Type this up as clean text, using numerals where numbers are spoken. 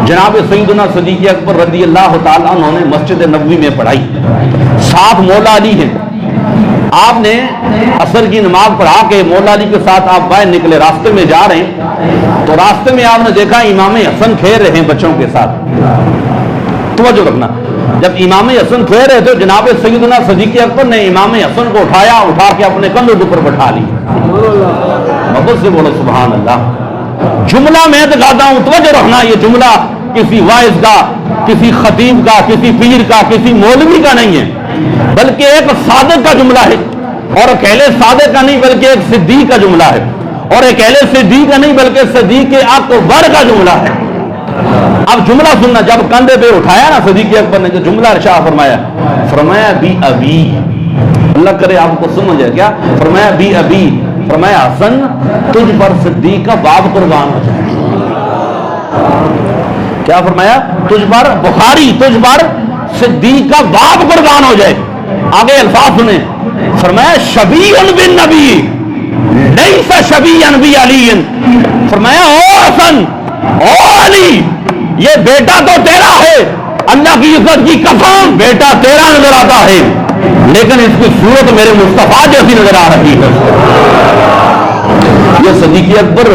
جناب سیدنا صدیق اکبر رضی اللہ تعالیٰ عنہ نے مسجد نبوی میں پڑھائی، ساتھ مولا علی ہیں۔ آپ نے عصر کی نماز پڑھا کے مولا علی کے ساتھ آپ باہر نکلے، راستے میں جا رہے ہیں تو راستے میں آپ نے دیکھا امام حسن کھیل رہے ہیں بچوں کے ساتھ۔ توجہ رکھنا، جب امام حسن کھیل رہے تھے جناب سیدنا صدیق اکبر نے امام حسن کو اٹھا کے اپنے کندھوں کے اوپر بٹھا لی۔ محبت سے بولو سبحان اللہ۔ جملہ میں دکھاتا ہوں، توجہ رکھنا، یہ جملہ کسی واعظ کا، کسی خطیب کا، کسی پیر کا، کسی مولوی کا نہیں ہے، بلکہ ایک صادق کا جملہ ہے، اور اکیلے صادق کا نہیں بلکہ ایک صدیق کا جملہ ہے، اور اکیلے صدیق کا نہیں بلکہ صدیق اکبر کا جملہ ہے۔ اب جملہ سننا، جب کندھے پہ اٹھایا نا صدیق اکبر نے، جو جملہ ارشاد فرمایا بی ابی، اللہ کرے آپ کو سمجھ ہے کیا، فرمایا بی ابی، فرمایا حسن تجھ پر صدیق کا باپ قربان ہو جائے۔ کیا فرمایا؟ تجھ پر بخاری، تجھ پر صدیق کا باپ قربان ہو جائے۔ آگے الفاظ سنیں، فرمایا شبیہ بالنبی لیس شبیہ بعلی، فرمایا او حسن او علی، یہ بیٹا تو تیرا ہے، اللہ کی عزت کی قسم بیٹا تیرا نظر آتا ہے، لیکن اس کی صورت میرے مصطفیٰ جیسی نظر آ رہی ہے۔ یہ صدیق اکبر